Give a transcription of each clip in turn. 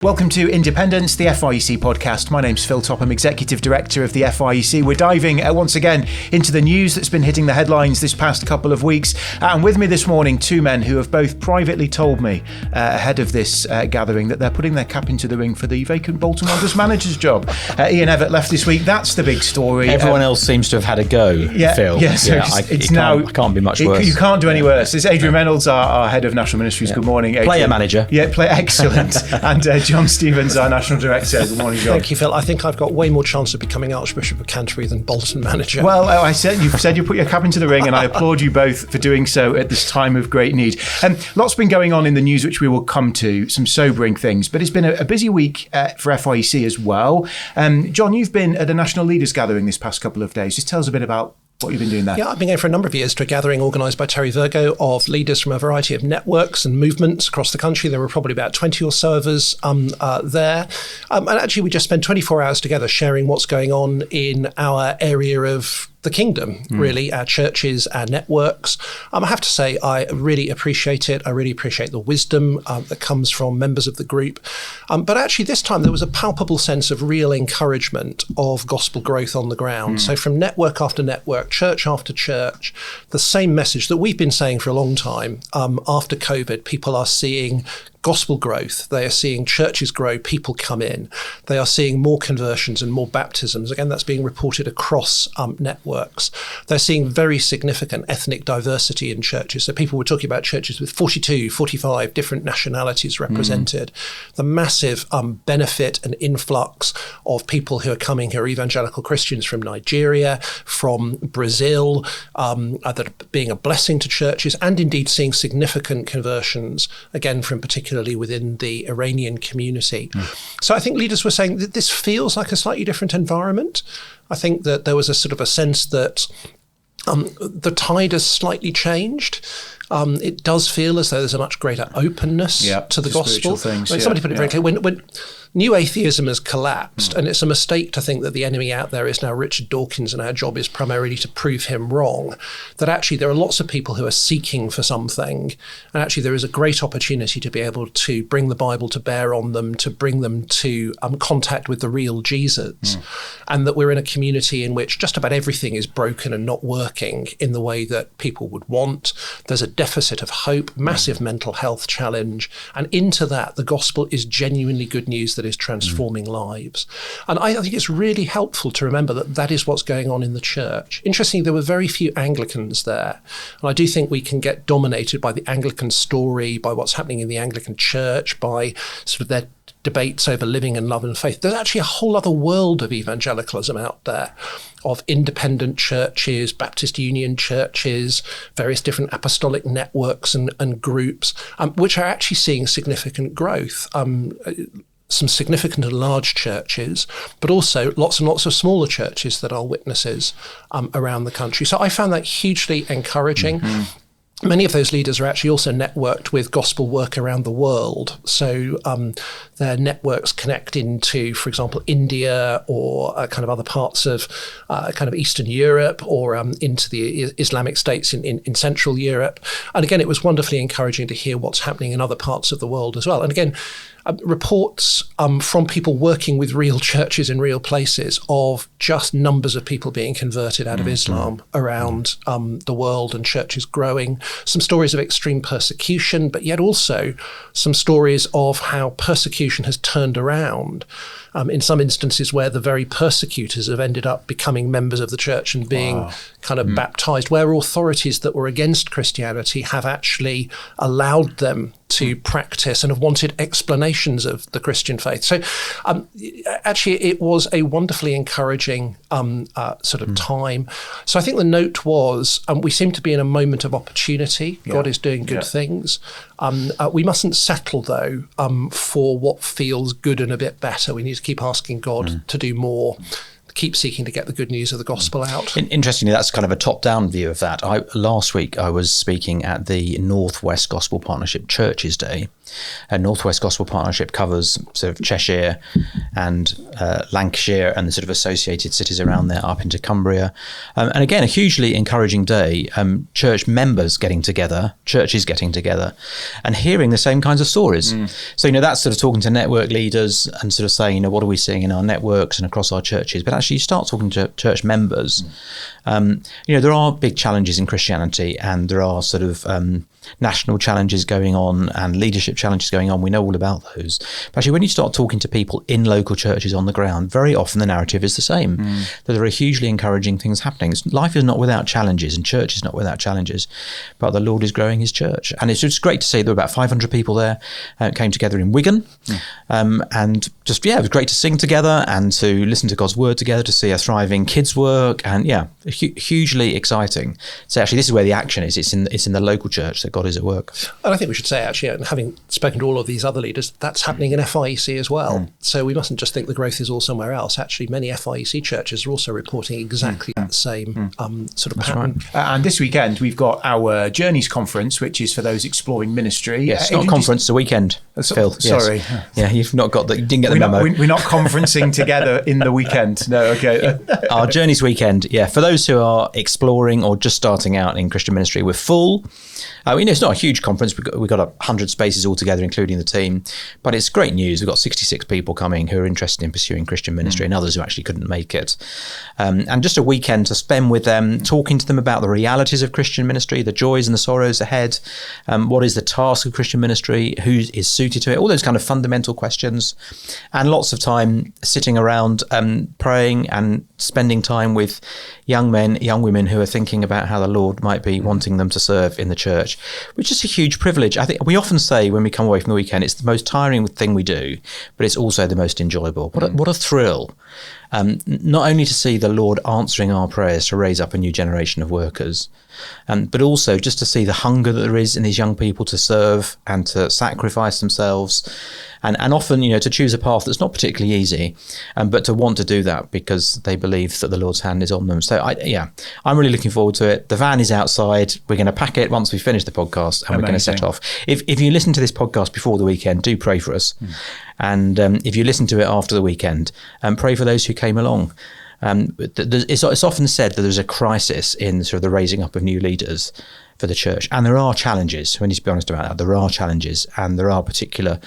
Welcome to Independence, the FIEC podcast. My name's Phil Topham, Executive Director of the FIEC. We're diving once again into the news that's been hitting the headlines this past couple of weeks. And with me this morning, two men who have both privately told me ahead of this gathering that they're putting their cap into the ring for the vacant Bolton Wanderers manager's job. Ian Evatt left this week. That's the big story. Everyone else seems to have had a go, Phil. Yeah, so I can't be much worse. You can't do any worse. It's Adrian Reynolds, our head of National Ministries. Good morning, Adrian. Player manager. Yeah, excellent. And John Stevens, our National Director. Good morning, John. Thank you, Phil. I think I've got way more chance of becoming Archbishop of Canterbury than Bolton manager. Well, you've said you put your cap into the ring, and I applaud you both for doing so at this time of great need. Lots been going on in the news, which we will come to, some sobering things, but it's been a busy week for FIEC as well. John, you've been at a National Leaders Gathering this past couple of days. Just tell us a bit about what you've been doing there. Yeah, I've been going for a number of years to a gathering organised by Terry Virgo of leaders from a variety of networks and movements across the country. There were probably about 20 or so of us there. And actually, we just spent 24 hours together sharing what's going on in our area of the kingdom, really, our churches, our networks. I have to say, I really appreciate it. I really appreciate the wisdom that comes from members of the group. But actually, this time, there was a palpable sense of real encouragement of gospel growth on the ground. So from network after network, church after church, the same message that we've been saying for a long time. After COVID, people are seeing gospel growth. They are seeing churches grow, people come in. They are seeing more conversions and more baptisms. Again, that's being reported across networks. They're seeing very significant ethnic diversity in churches. So people were talking about churches with 42, 45 different nationalities represented. The massive benefit and influx of people who are coming, who are evangelical Christians from Nigeria, from Brazil, that are being a blessing to churches, and indeed seeing significant conversions, again, from particularly within the Iranian community. So I think leaders were saying that this feels like a slightly different environment. I think that there was a sort of a sense that the tide has slightly changed. It does feel as though there's a much greater openness to the gospel. Somebody put it very clearly. When new atheism has collapsed, and it's a mistake to think that the enemy out there is now Richard Dawkins and our job is primarily to prove him wrong, that actually there are lots of people who are seeking for something, and actually there is a great opportunity to be able to bring the Bible to bear on them, to bring them to contact with the real Jesus, and that we're in a community in which just about everything is broken and not working in the way that people would want. There's a deficit of hope, massive mental health challenge, and into that the gospel is genuinely good news that is transforming lives. And I think it's really helpful to remember that that is what's going on in the church. Interestingly, there were very few Anglicans there, and I do think we can get dominated by the Anglican story, by what's happening in the Anglican church, by sort of their debates over living and love and faith. There's actually a whole other world of evangelicalism out there, of independent churches, Baptist Union churches, various different apostolic networks and groups, which are actually seeing significant growth. Some significant and large churches, but also lots and lots of smaller churches that are witnesses around the country. So I found that hugely encouraging. Many of those leaders are actually also networked with gospel work around the world. So their networks connect into, for example, India or kind of other parts of kind of Eastern Europe, or into the Islamic states in Central Europe. And again, it was wonderfully encouraging to hear what's happening in other parts of the world as well. And again, reports from people working with real churches in real places of just numbers of people being converted out of Islam around the world, and churches growing. Some stories of extreme persecution, but yet also some stories of how persecution has turned around. In some instances where the very persecutors have ended up becoming members of the church and being kind of baptized, where authorities that were against Christianity have actually allowed them to practice and have wanted explanations of the Christian faith. So actually, it was a wonderfully encouraging sort of time. So I think the note was, we seem to be in a moment of opportunity. God is doing good things. We mustn't settle, though, for what feels good and a bit better. We need to keep asking God to do more, keep seeking to get the good news of the gospel out. Interestingly, that's kind of a top-down view of that. Last week, I was speaking at the Northwest Gospel Partnership Churches Day, North West Gospel Partnership covers sort of Cheshire and Lancashire and the sort of associated cities around there up into Cumbria. And again, a hugely encouraging day, church members getting together, churches getting together and hearing the same kinds of stories. So, that's sort of talking to network leaders and sort of saying, what are we seeing in our networks and across our churches? But actually you start talking to church members. There are big challenges in Christianity, and there are sort of national challenges going on and leadership challenges going on. We know all about those. But actually, when you start talking to people in local churches on the ground, very often the narrative is the same, that there are hugely encouraging things happening. Life is not without challenges, and church is not without challenges, but the Lord is growing his church. And it's just great to see there were about 500 people there, came together in Wigan, and just, it was great to sing together and to listen to God's word together, to see a thriving kids work, and hugely exciting. So actually, this is where the action is. It's in the local church that God is at work. And I think we should say, actually, and having spoken to all of these other leaders, that's happening in FIEC as well. So we mustn't just think the growth is all somewhere else. Actually, many FIEC churches are also reporting exactly that same sort of pattern. Right. And this weekend, we've got our Journeys Conference, which is for those exploring ministry. Yes, not conference, it's a weekend, Phil. Sorry. Yes. Yeah, you've not got you didn't get the memo. We're not conferencing together in the weekend. No, okay. Our Journeys weekend, for those who are exploring or just starting out in Christian ministry, we're full. It's not a huge conference. We've got 100 spaces altogether, including the team. But it's great news. We've got 66 people coming who are interested in pursuing Christian ministry and others who actually couldn't make it. And just a weekend to spend with them, talking to them about the realities of Christian ministry, the joys and the sorrows ahead. What is the task of Christian ministry? Who is suited to it? All those kind of fundamental questions. And lots of time sitting around praying and spending time with young men, young women who are thinking about how the Lord might be wanting them to serve in the church, which is a huge privilege. I think we often say when we come away from the weekend, it's the most tiring thing we do, but it's also the most enjoyable. What a thrill. Not only to see the Lord answering our prayers to raise up a new generation of workers, but also just to see the hunger that there is in these young people to serve and to sacrifice themselves, and often, to choose a path that's not particularly easy, but to want to do that because they believe that the Lord's hand is on them. So I'm really looking forward to it. The van is outside. We're going to pack it once we finish the podcast, and we're going to set off. If you listen to this podcast before the weekend, do pray for us. And if you listen to it after the weekend, pray for those who came along. It's often said that there's a crisis in sort of the raising up of new leaders for the church. And there are challenges. We need to be honest about that. There are challenges, and there are particular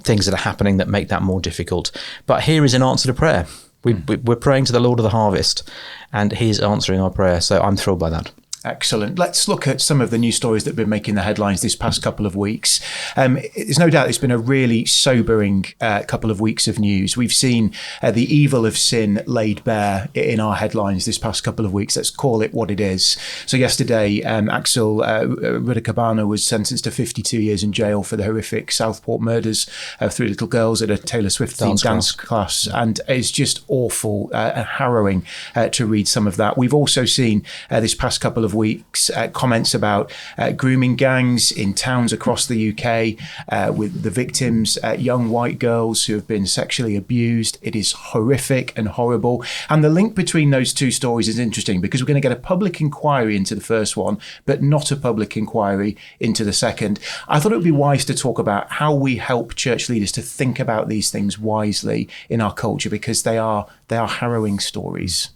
things that are happening that make that more difficult. But here is an answer to prayer. We're praying to the Lord of the harvest, and he's answering our prayer. So I'm thrilled by that. Excellent. Let's look at some of the news stories that have been making the headlines this past couple of weeks. There's no doubt it's been a really sobering couple of weeks of news. We've seen the evil of sin laid bare in our headlines this past couple of weeks. Let's call it what it is. So yesterday, Axel Rudakabana was sentenced to 52 years in jail for the horrific Southport murders of 3 little girls at a Taylor Swift themed dance class. And it's just awful and harrowing to read some of that. We've also seen this past couple of weeks comments about grooming gangs in towns across the UK with the victims, young white girls who have been sexually abused. It is horrific and horrible. And the link between those two stories is interesting because we're going to get a public inquiry into the first one, but not a public inquiry into the second. I thought it would be wise to talk about how we help church leaders to think about these things wisely in our culture, because they are harrowing stories.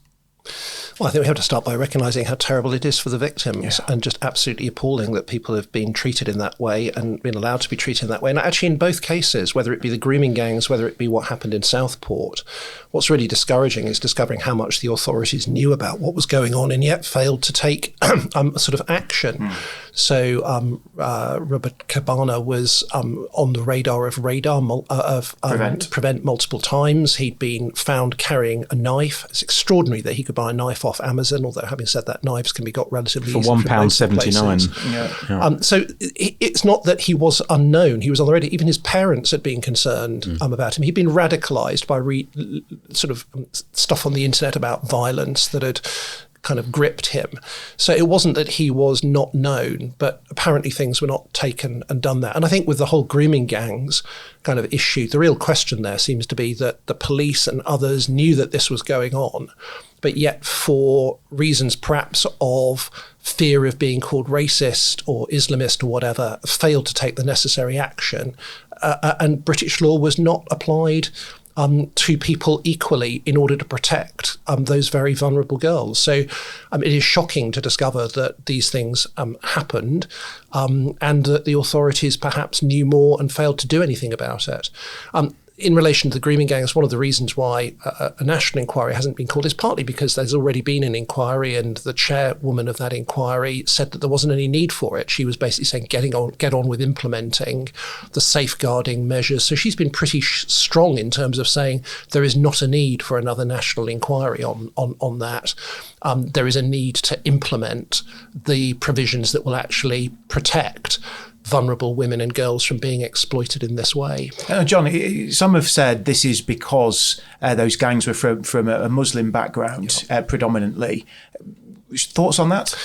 Well, I think we have to start by recognising how terrible it is for the victims, and just absolutely appalling that people have been treated in that way and been allowed to be treated in that way. And actually, in both cases, whether it be the grooming gangs, whether it be what happened in Southport, what's really discouraging is discovering how much the authorities knew about what was going on and yet failed to take sort of action. So Robert Cabana was on the radar of Prevent multiple times. He'd been found carrying a knife. It's extraordinary that he could buy a knife off Amazon, although having said that, knives can be got relatively easily for £1.79. So it's not that he was unknown. He was on the radar. Even his parents had been concerned about him. He'd been radicalised by sort of stuff on the internet about violence that had kind of gripped him. So it wasn't that he was not known, but apparently things were not taken and done there. And I think with the whole grooming gangs kind of issue, the real question there seems to be that the police and others knew that this was going on, but yet for reasons perhaps of fear of being called racist or Islamist or whatever, failed to take the necessary action. And British law was not applied to people equally in order to protect those very vulnerable girls. So it is shocking to discover that these things happened and that the authorities perhaps knew more and failed to do anything about it. In relation to the grooming gangs, one of the reasons why a national inquiry hasn't been called is partly because there's already been an inquiry, and the chairwoman of that inquiry said that there wasn't any need for it. She was basically saying get on with implementing the safeguarding measures. So she's been pretty strong in terms of saying there is not a need for another national inquiry on that. There is a need to implement the provisions that will actually protect vulnerable women and girls from being exploited in this way. John, some have said this is because those gangs were from a Muslim background predominantly. Thoughts on that?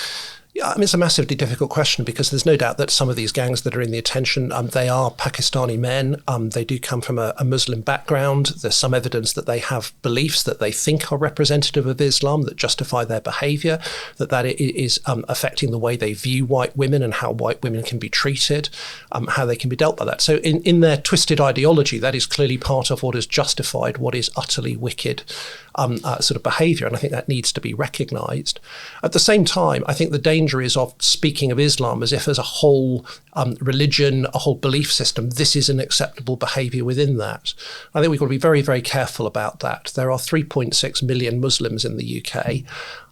Yeah, I mean, it's a massively difficult question because there's no doubt that some of these gangs that are in the attention, they are Pakistani men. They do come from a Muslim background. There's some evidence that they have beliefs that they think are representative of Islam that justify their behaviour, that it is affecting the way they view white women and how white women can be treated, how they can be dealt by that. So in their twisted ideology, that is clearly part of what has justified what is utterly wicked sort of behaviour, and I think that needs to be recognised. At the same time, I think the danger is of speaking of Islam as if as a whole religion, a whole belief system, this is an acceptable behaviour within that. I think we've got to be very, very careful about that. There are 3.6 million Muslims in the UK.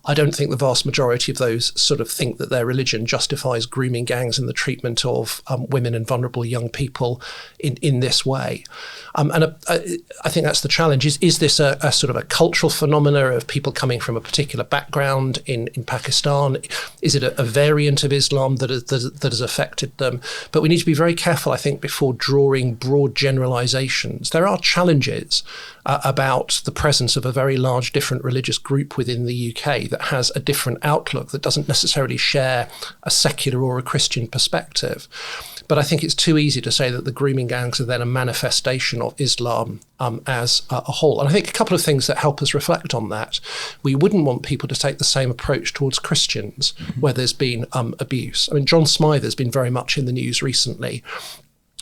I don't think the vast majority of those sort of think that their religion justifies grooming gangs and the treatment of women and vulnerable young people in this way. And I think that's the challenge. Is this a sort of a cultural phenomena of people coming from a particular background in Pakistan? Is it a variant of Islam that has affected them? But we need to be very careful, I think, before drawing broad generalizations. There are challenges about the presence of a very large different religious group within the UK that has a different outlook, that doesn't necessarily share a secular or a Christian perspective. But I think it's too easy to say that the grooming gangs are then a manifestation of Islam as a whole. And I think a couple of things that help us reflect on that. We wouldn't want people to take the same approach towards Christians where there's been abuse. I mean, John Smythe has been very much in the news recently.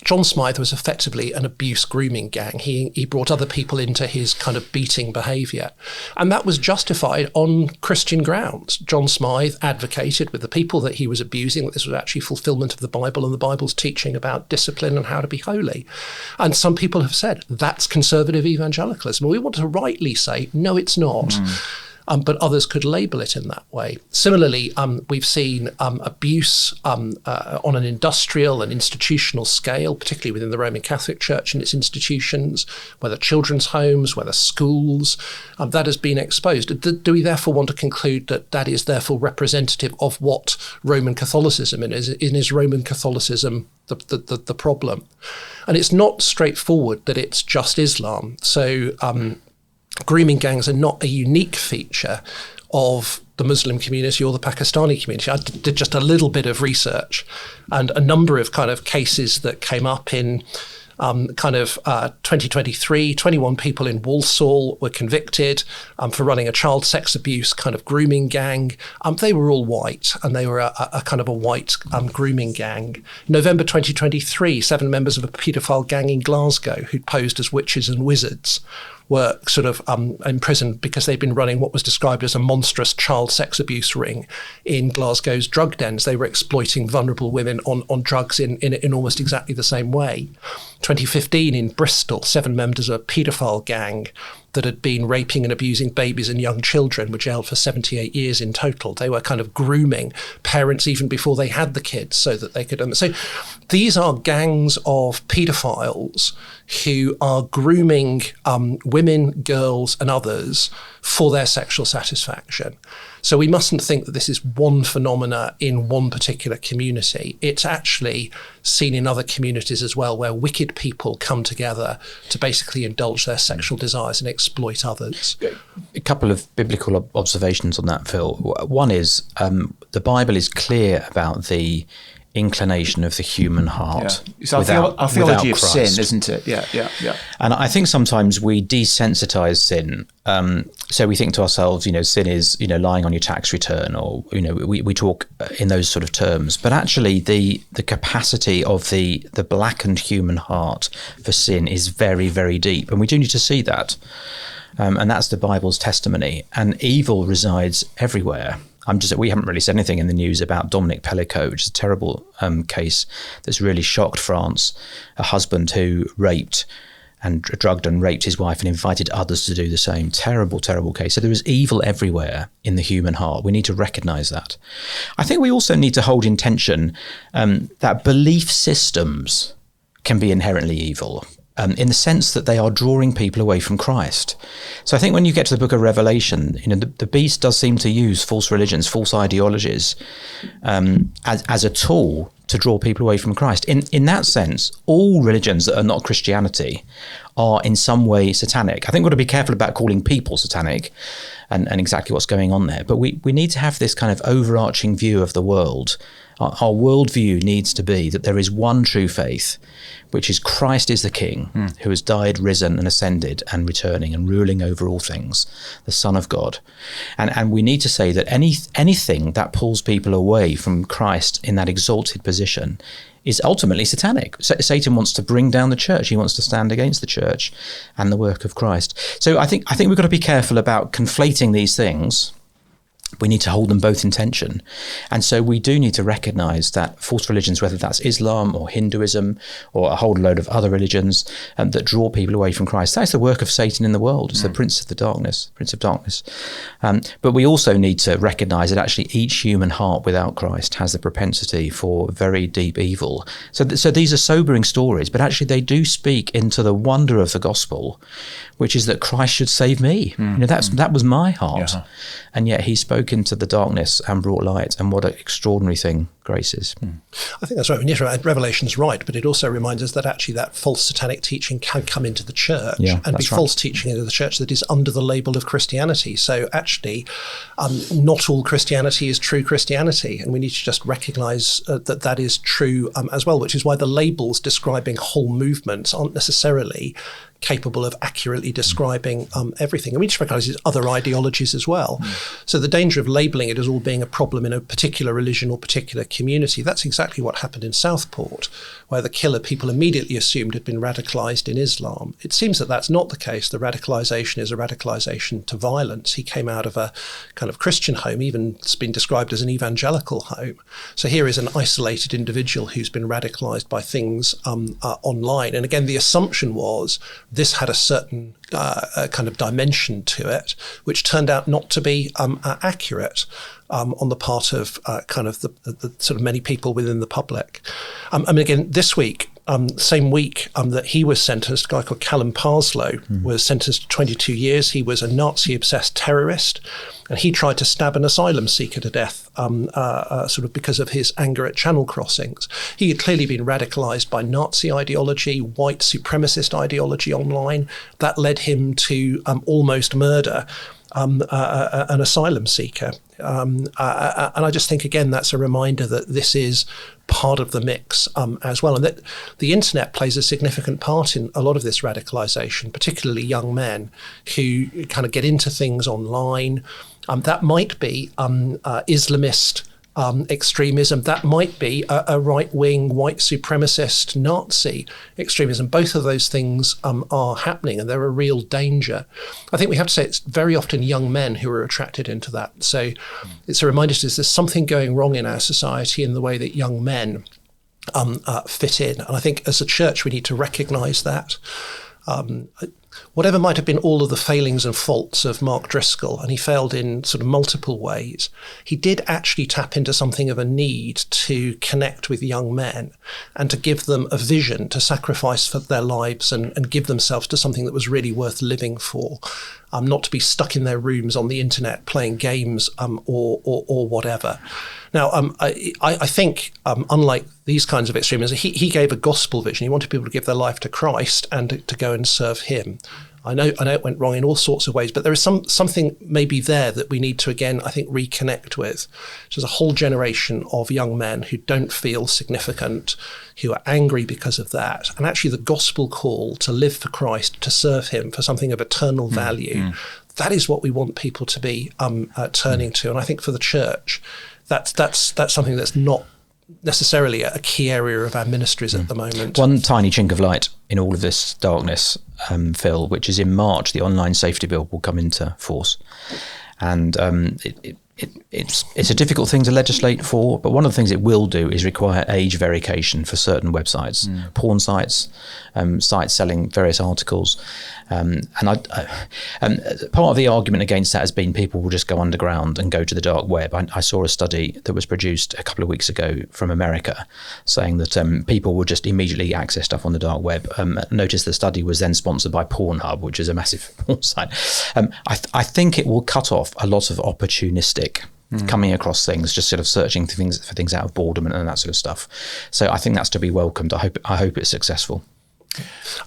John Smythe was effectively an abuse grooming gang. He brought other people into his kind of beating behaviour. And that was justified on Christian grounds. John Smythe advocated with the people that he was abusing that this was actually fulfilment of the Bible and the Bible's teaching about discipline and how to be holy. And some people have said that's conservative evangelicalism. We want to rightly say, no, it's not. But others could label it in that way. Similarly, we've seen abuse on an industrial and institutional scale, particularly within the Roman Catholic Church and its institutions, whether children's homes, whether schools, that has been exposed. Do we therefore want to conclude that that is therefore representative of what Roman Catholicism is? Is Roman Catholicism the problem? And it's not straightforward that it's just Islam. So grooming gangs are not a unique feature of the Muslim community or the Pakistani community. I did just a little bit of research, and a number of kind of cases that came up in 2023, 21 people in Walsall were convicted for running a child sex abuse kind of grooming gang. They were all white, and they were a kind of a white grooming gang. November 2023, 7 members of a paedophile gang in Glasgow who'd posed as witches and wizards were sort of imprisoned because they'd been running what was described as a monstrous child sex abuse ring in Glasgow's drug dens. They were exploiting vulnerable women on drugs in almost exactly the same way. 2015 in Bristol, 7 members of a paedophile gang that had been raping and abusing babies and young children were jailed for 78 years in total. They were kind of grooming parents even before they had the kids so that they could... So these are gangs of paedophiles who are grooming women, girls and others for their sexual satisfaction. So we mustn't think that this is one phenomena in one particular community. It's actually seen in other communities as well, where wicked people come together to basically indulge their sexual desires and exploit others. A couple of biblical observations on that, Phil. One is the Bible is clear about the inclination of the human heart. Yeah. It's our theology of sin, isn't it? Yeah. And I think sometimes we desensitize sin. So we think to ourselves, sin is, lying on your tax return, or, we talk in those sort of terms. But actually the capacity of the blackened human heart for sin is very, very deep. And we do need to see that. And that's the Bible's testimony. And evil resides everywhere. We haven't really said anything in the news about Dominic Pellicoat, which is a terrible case that's really shocked France. A husband who raped and drugged and raped his wife and invited others to do the same. Terrible, terrible case. So there is evil everywhere in the human heart. We need to recognise that. I think we also need to hold in tension that belief systems can be inherently evil. In the sense that they are drawing people away from Christ. So I think when you get to the book of Revelation, the beast does seem to use false religions, false ideologies as a tool to draw people away from Christ. In that sense, all religions that are not Christianity are in some way satanic. I think we've got to be careful about calling people satanic and exactly what's going on there. But we need to have this kind of overarching view of the world. Our worldview needs to be that there is one true faith, which is Christ is the King, who has died, risen and ascended and returning and ruling over all things, the Son of God. And we need to say that anything that pulls people away from Christ in that exalted position is ultimately satanic. Satan wants to bring down the church. He wants to stand against the church and the work of Christ. So I think we've got to be careful about conflating these things. We need to hold them both in tension. And so we do need to recognise that false religions, whether that's Islam or Hinduism or a whole load of other religions that draw people away from Christ, that's the work of Satan in the world. It's the prince of darkness. But we also need to recognise that actually each human heart without Christ has the propensity for very deep evil. So these are sobering stories, but actually they do speak into the wonder of the gospel, which is that Christ should save me. That was my heart. Yeah. And yet he spoke into the darkness and brought light, and what an extraordinary thing grace is. I think that's right. Revelation's right, but it also reminds us that actually that false satanic teaching can come into the church and be false teaching into the church that is under the label of Christianity. So actually, not all Christianity is true Christianity, and we need to just recognise that is true as well, which is why the labels describing whole movements aren't necessarily capable of accurately describing everything. And we just recognise there's other ideologies as well. So the danger of labelling it as all being a problem in a particular religion or particular community, that's exactly what happened in Southport, where the killer people immediately assumed had been radicalised in Islam. It seems that that's not the case. The radicalisation is a radicalisation to violence. He came out of a kind of Christian home, even it's been described as an evangelical home. So here is an isolated individual who's been radicalised by things online. And again, the assumption was this had a certain kind of dimension to it, which turned out not to be accurate on the part of kind of the sort of many people within the public. Again, this week, same week that he was sentenced, a guy called Callum Parslow was sentenced to 22 years. He was a Nazi-obsessed terrorist, and he tried to stab an asylum seeker to death sort of because of his anger at channel crossings. He had clearly been radicalised by Nazi ideology, white supremacist ideology online. That led him to almost murder an asylum seeker. And I just think, again, that's a reminder that this is part of the mix as well, and that the internet plays a significant part in a lot of this radicalisation, particularly young men who kind of get into things online. That might be Islamist extremism, that might be a right-wing white supremacist Nazi extremism. Both of those things are happening, and they're a real danger. I think we have to say it's very often young men who are attracted into that. So it's a reminder to us there's something going wrong in our society in the way that young men fit in. And I think as a church we need to recognise that. Whatever might have been all of the failings and faults of Mark Driscoll, and he failed in sort of multiple ways, he did actually tap into something of a need to connect with young men and to give them a vision to sacrifice for their lives and give themselves to something that was really worth living for, not to be stuck in their rooms on the internet playing games or whatever. Now, I think, unlike these kinds of extremism, he gave a gospel vision. He wanted people to give their life to Christ and to go and serve him. I know it went wrong in all sorts of ways, but there is something maybe there that we need to, again, I think, reconnect with. There's a whole generation of young men who don't feel significant, who are angry because of that. And actually the gospel call to live for Christ, to serve him for something of eternal value, that is what we want people to be turning to. And I think for the church, that's something that's not necessarily a key area of our ministries at the moment. One tiny chink of light in all of this darkness, Phil, which is in March, the online safety bill will come into force. And it's a difficult thing to legislate for, but one of the things it will do is require age verification for certain websites, porn sites, sites selling various articles. And part of the argument against that has been people will just go underground and go to the dark web. I saw a study that was produced a couple of weeks ago from America saying that people would just immediately access stuff on the dark web. Notice the study was then sponsored by Pornhub, which is a massive porn site. I think it will cut off a lot of opportunistic coming across things, just sort of searching for things out of boredom and that sort of stuff. So I think that's to be welcomed. I hope it's successful.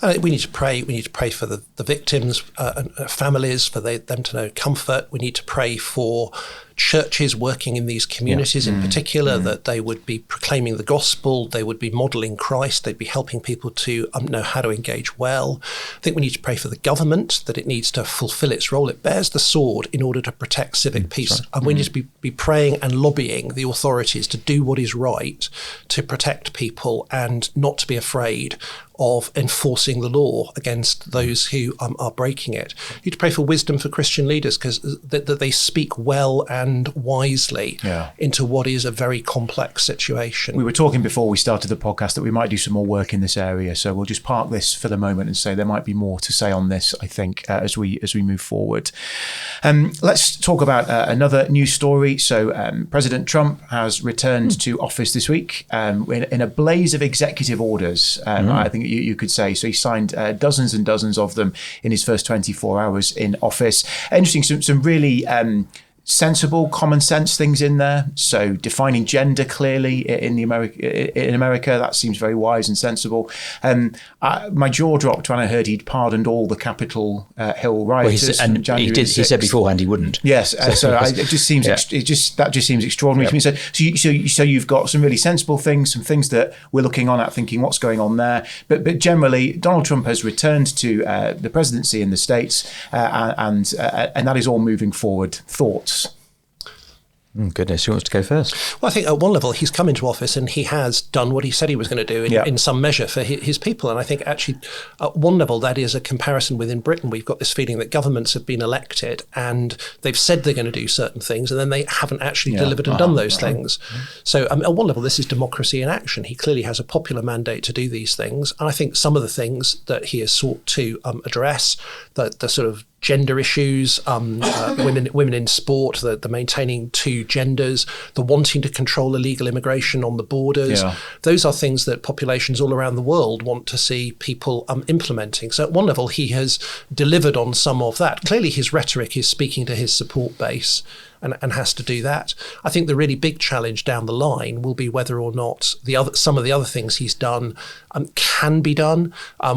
We need to pray. We need to pray for the victims and families, for them to know comfort. We need to pray for churches working in these communities in particular, that they would be proclaiming the gospel, they would be modelling Christ, they'd be helping people to know how to engage well. I think we need to pray for the government, that it needs to fulfil its role. It bears the sword in order to protect civic peace. And we need to be praying and lobbying the authorities to do what is right to protect people and not to be afraid of enforcing the law against those who are breaking it. You need to pray for wisdom for Christian leaders, because that they speak well and wisely into what is a very complex situation. We were talking before we started the podcast that we might do some more work in this area, so we'll just park this for the moment and say there might be more to say on this, I think, as we move forward. Let's talk about another news story. So President Trump has returned to office this week in a blaze of executive orders, I think you could say. So he signed dozens and dozens of them in his first 24 hours in office. Interesting, some really sensible, common sense things in there. So defining gender clearly in America, that seems very wise and sensible. My jaw dropped when I heard he'd pardoned all the Capitol Hill rioters. Well, he said beforehand he wouldn't. Yes, it just seems extraordinary to me. So you've got some really sensible things, some things that we're looking on at, thinking what's going on there. But generally, Donald Trump has returned to the presidency in the States, and that is all moving forward. Thoughts? Goodness, who wants to go first? Well, I think at one level he's come into office and he has done what he said he was going to do in some measure for his people. And I think actually at one level that is a comparison within Britain. We've got this feeling that governments have been elected and they've said they're going to do certain things and then they haven't actually delivered and done those things. So at one level this is democracy in action. He clearly has a popular mandate to do these things. And I think some of the things that he has sought to address, the sort of gender issues, women in sport, the maintaining two genders, the wanting to control illegal immigration on the borders. Those are things that populations all around the world want to see people implementing. So at one level, he has delivered on some of that. Clearly, his rhetoric is speaking to his support base and has to do that. I think the really big challenge down the line will be whether or not some of the other things he's done can be done,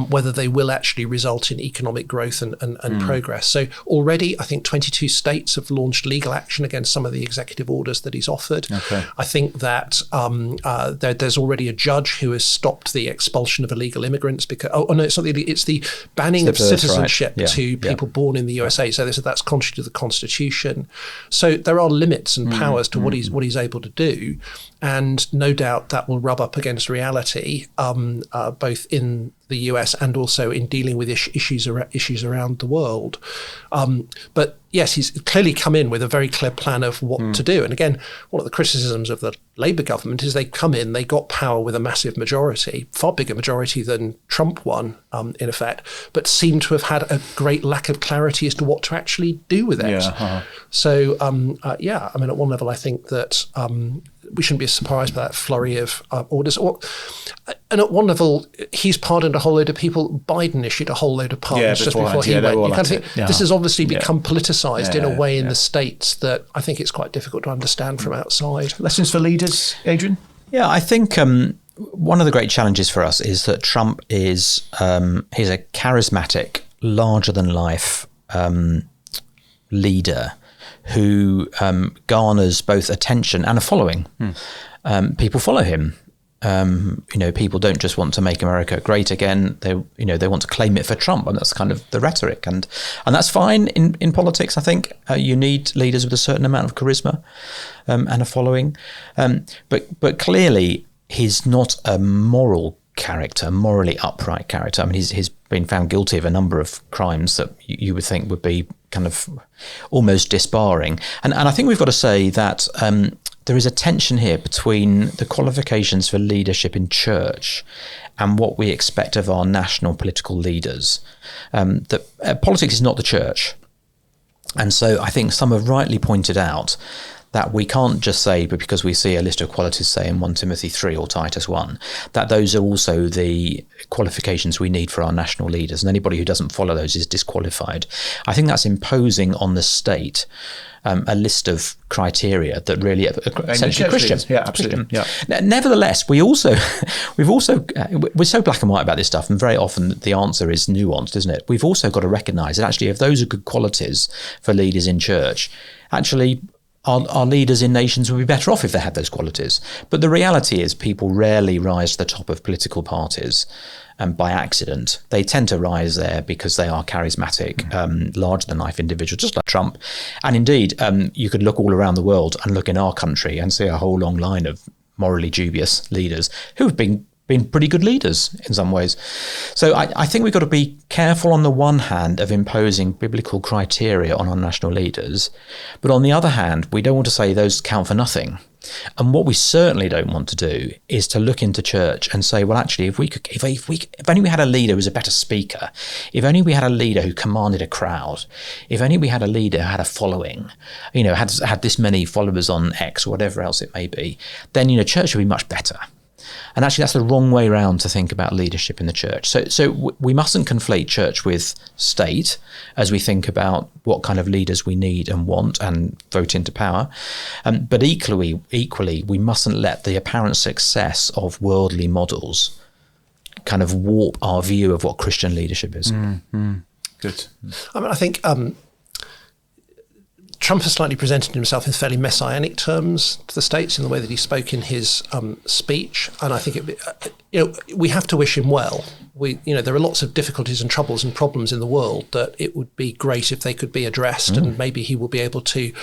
whether they will actually result in economic growth and progress. So already, I think 22 states have launched legal action against some of the executive orders that he's offered. I think that there's already a judge who has stopped the expulsion of illegal immigrants because it's the banning of citizenship to people born in the USA. So that's contrary to the Constitution. So there are limits and powers to what he's able to do, and no doubt that will rub up against reality, both in the US and also in dealing with issues around the world. But yes, he's clearly come in with a very clear plan of what to do. And again, one of the criticisms of the Labour government is they come in, they got power with a massive majority, far bigger majority than Trump won, in effect, but seem to have had a great lack of clarity as to what to actually do with it. So, at one level, I think that we shouldn't be surprised by that flurry of orders. And at one level, he's pardoned a whole load of people. Biden issued a whole load of pardons just before he went. You kind of think this has obviously become politicised in a way in the States that I think it's quite difficult to understand from outside. Lessons for leaders, Adrian? Yeah, I think one of the great challenges for us is that Trump is he's a charismatic, larger-than-life leader who garners both attention and a following. People follow him. People don't just want to make America great again. They want to claim it for Trump, and that's kind of the rhetoric, and that's fine in politics. I think you need leaders with a certain amount of charisma and a following, but clearly he's not a moral character, morally upright character. I mean, he's been found guilty of a number of crimes that you would think would be kind of almost disbarring, and I think we've got to say that. There is a tension here between the qualifications for leadership in church and what we expect of our national political leaders. Politics is not the church. And so I think some have rightly pointed out that we can't just say, but because we see a list of qualities, say in 1 Timothy 3 or Titus 1, that those are also the qualifications we need for our national leaders. And anybody who doesn't follow those is disqualified. I think that's imposing on the state a list of criteria that really essentially Christian. Yeah, absolutely. Yeah. Nevertheless, we're so black and white about this stuff, and very often the answer is nuanced, isn't it? We've also got to recognise that actually, if those are good qualities for leaders in church, actually our leaders in nations would be better off if they had those qualities. But the reality is people rarely rise to the top of political parties by accident. They tend to rise there because they are charismatic, larger-than-life individuals, just like Trump. And indeed, you could look all around the world and look in our country and see a whole long line of morally dubious leaders who have been pretty good leaders in some ways. So I think we've got to be careful on the one hand of imposing biblical criteria on our national leaders, but on the other hand, we don't want to say those count for nothing. And what we certainly don't want to do is to look into church and say, well, actually, if only we had a leader who was a better speaker, if only we had a leader who commanded a crowd, if only we had a leader who had a following, had this many followers on X or whatever else it may be, then, church would be much better. And actually, that's the wrong way around to think about leadership in the church. So we mustn't conflate church with state as we think about what kind of leaders we need and want and vote into power. But equally, we mustn't let the apparent success of worldly models kind of warp our view of what Christian leadership is. Good. I mean, I think Trump has slightly presented himself in fairly messianic terms to the states in the way that he spoke in his speech, and I think we have to wish him well. There are lots of difficulties and troubles and problems in the world that it would be great if they could be addressed, and maybe he will be able to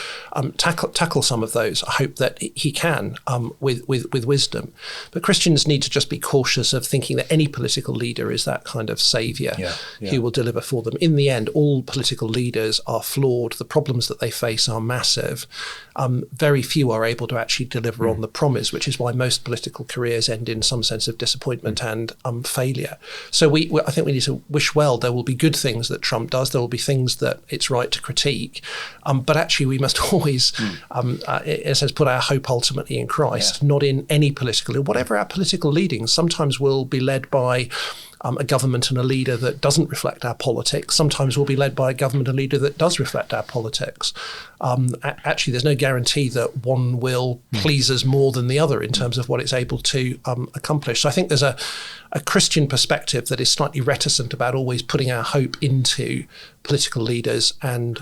tackle some of those. I hope that he can with wisdom. But Christians need to just be cautious of thinking that any political leader is that kind of saviour who will deliver for them. In the end, all political leaders are flawed. The problems that they face are massive. Very few are able to actually deliver on the promise, which is why most political careers end in some sense of disappointment and failure. So I think we need to wish well. There will be good things that Trump does. There will be things that it's right to critique. But actually, we must always, in a sense, put our hope ultimately in Christ, not in any political. Whatever our political leadings, sometimes we'll be led by a government and a leader that doesn't reflect our politics. Sometimes we'll be led by a government and leader that does reflect our politics. Actually, there's no guarantee that one will please us more than the other in terms of what it's able to accomplish. So I think there's a Christian perspective that is slightly reticent about always putting our hope into political leaders and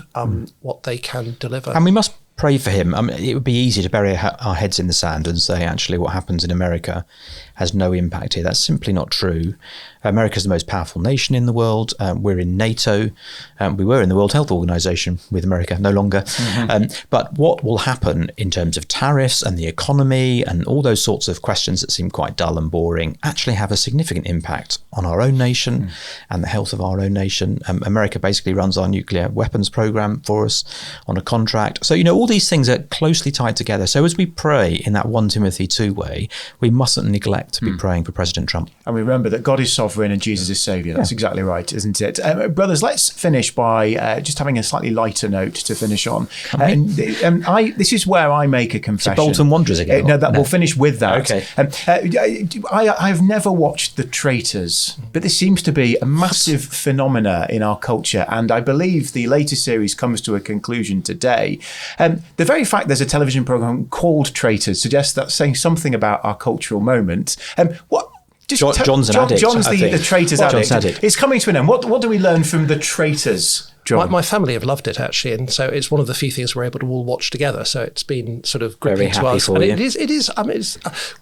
what they can deliver. And we must pray for him. I mean, it would be easy to bury our heads in the sand and say, actually, what happens in America has no impact here. That's simply not true. America is the most powerful nation in the world. We're in NATO. We were in the World Health Organization with America, no longer. But what will happen in terms of tariffs and the economy and all those sorts of questions that seem quite dull and boring actually have a significant impact on our own nation and the health of our own nation. America basically runs our nuclear weapons program for us on a contract. So, all these things are closely tied together. So as we pray in that 1 Timothy 2 way, we mustn't neglect to be praying for President Trump. And we remember that God is sovereign sovereign and Jesus is saviour. That's exactly right, isn't it? Brothers, let's finish by just having a slightly lighter note to finish on. This is where I make a confession. Bolton Wanderers again? We'll finish with that. Okay. I've never watched The Traitors, but this seems to be a massive phenomena in our culture, and I believe the latest series comes to a conclusion today. The very fact there's a television programme called Traitors suggests that's saying something about our cultural moment. John's an addict. John's the Traitors addict. John's addict. It's coming to an end. What do we learn from The Traitors, John? My family have loved it, actually, and so it's one of the few things we're able to all watch together. So it's been sort of gripping to us. And it is. I mean,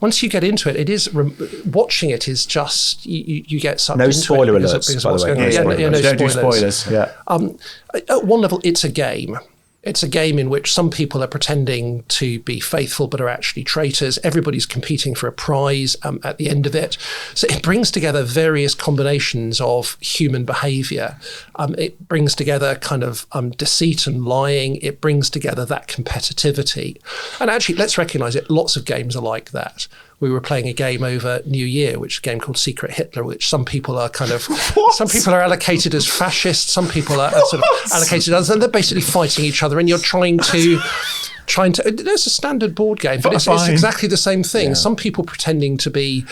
once you get into it, watching it is just you get sucked into it. No spoiler alerts, by the way. Don't do spoilers. Yeah. At one level, it's a game. It's a game in which some people are pretending to be faithful but are actually traitors. Everybody's competing for a prize at the end of it. So it brings together various combinations of human behaviour. It brings together kind of deceit and lying. It brings together that competitivity. And actually, let's recognise it, lots of games are like that. We were playing a game over New Year, which is a game called Secret Hitler, which some people are kind of, some people are allocated as fascists, some people are sort of allocated as, and they're basically fighting each other, and you're trying to, there's a standard board game, but it's exactly the same thing. Yeah. Some people pretending to be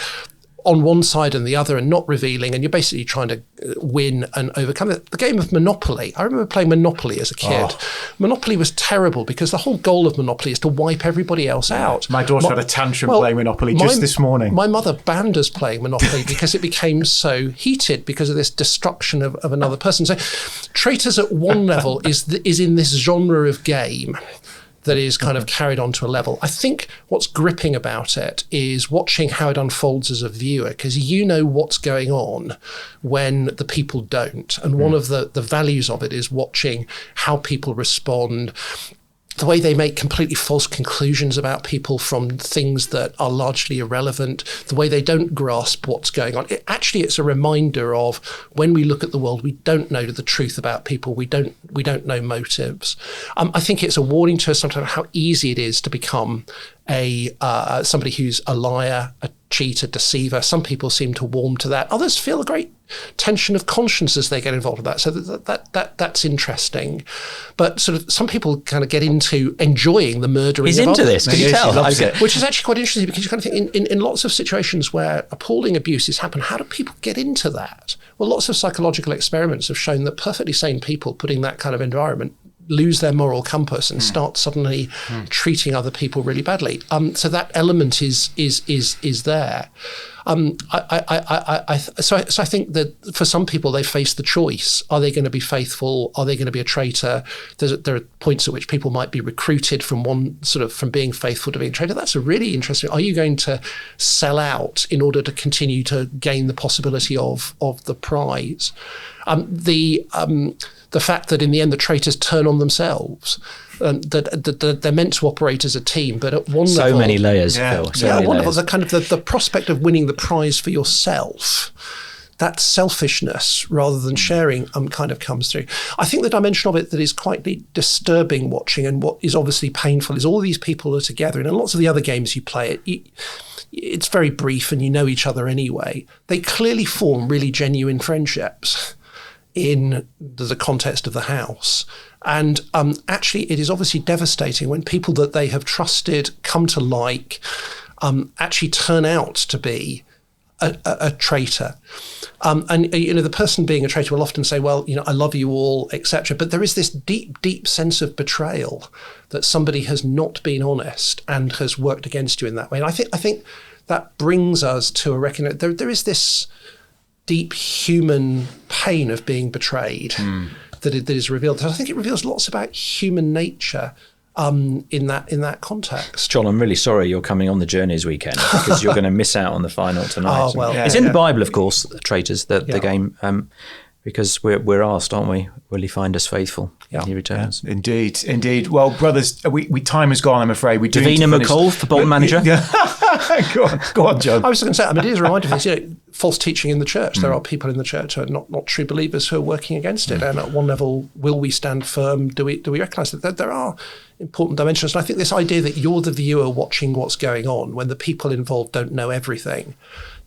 on one side and the other and not revealing, and you're basically trying to win and overcome it. The game of Monopoly. I remember playing Monopoly as a kid. Monopoly was terrible because the whole goal of Monopoly is to wipe everybody else out. My daughter had a tantrum playing Monopoly just this morning. My mother banned us playing Monopoly because it became so heated because of this destruction of another person. So Traitors at one level is in this genre of game that is kind of carried on to a level. I think what's gripping about it is watching how it unfolds as a viewer, because you know what's going on when the people don't. And one of the values of it is watching how people respond, the way they make completely false conclusions about people from things that are largely irrelevant, the way they don't grasp what's going on. It's a reminder of when we look at the world, we don't know the truth about people. We don't know motives. I think it's a warning to us sometimes how easy it is to become somebody who's a liar, a cheat, a deceiver. Some people seem to warm to that. Others feel a great tension of conscience as they get involved with that. So that's interesting. But sort of some people kind of get into enjoying the murdering. He's of into others. this. Can you tell? Which is actually quite interesting because you kind of think in lots of situations where appalling abuses happen, how do people get into that? Well, lots of psychological experiments have shown that perfectly sane people put in that kind of environment lose their moral compass and start suddenly treating other people really badly. So that element is there. So I think that for some people they face the choice: are they going to be faithful? Are they going to be a traitor? There are points at which people might be recruited from being faithful to being a traitor. That's a really interesting. Are you going to sell out in order to continue to gain the possibility of the prize? The fact that in the end the traitors turn on themselves, that they're meant to operate as a team, but at one level, so many layers, Phil. At one level, the kind of the prospect of winning the prize for yourself, that selfishness rather than sharing, kind of comes through. I think the dimension of it that is quite disturbing watching, and what is obviously painful, is all these people are together, and in lots of the other games you play it's very brief, and you know each other anyway. They clearly form really genuine friendships in the context of the house. And actually, it is obviously devastating when people that they have trusted, come to like, actually turn out to be a traitor. And the person being a traitor will often say, well, I love you all, etc. But there is this deep, deep sense of betrayal that somebody has not been honest and has worked against you in that way. And I think that brings us to a reckoning. There is this deep human pain of being betrayed that is revealed. I think it reveals lots about human nature in that context. John, I'm really sorry you're coming on the Journeys weekend because you're going to miss out on the final tonight. Oh, well, it's in the Bible, of course, Traitors, the game, because we're asked, aren't we? Will he find us faithful when he returns? Yeah, indeed. Well, brothers, we time has gone, I'm afraid. Davina McCall for Bolton manager. Go on, John. I was going to say, it is a reminder of this. false teaching in the church. There are people in the church who are not true believers who are working against it. And at one level, will we stand firm? Do we recognise that there are important dimensions? And I think this idea that you're the viewer watching what's going on when the people involved don't know everything,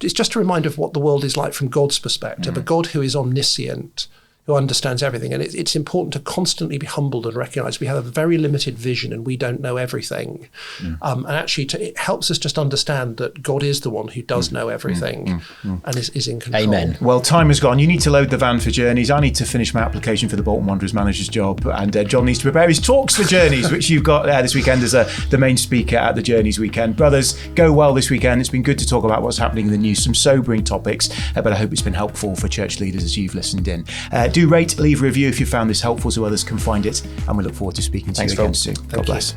it's just a reminder of what the world is like from God's perspective, a God who is omniscient, who understands everything. And it's important to constantly be humbled and recognise we have a very limited vision and we don't know everything. And actually, it helps us just understand that God is the one who does know everything and is in control. Amen. Well, time has gone. You need to load the van for Journeys. I need to finish my application for the Bolton Wanderers manager's job. And John needs to prepare his talks for Journeys, which you've got this weekend as the main speaker at the Journeys weekend. Brothers, go well this weekend. It's been good to talk about what's happening in the news, some sobering topics, but I hope it's been helpful for church leaders as you've listened in. Do rate, leave a review if you found this helpful so others can find it. And we look forward to speaking to you again soon. God bless.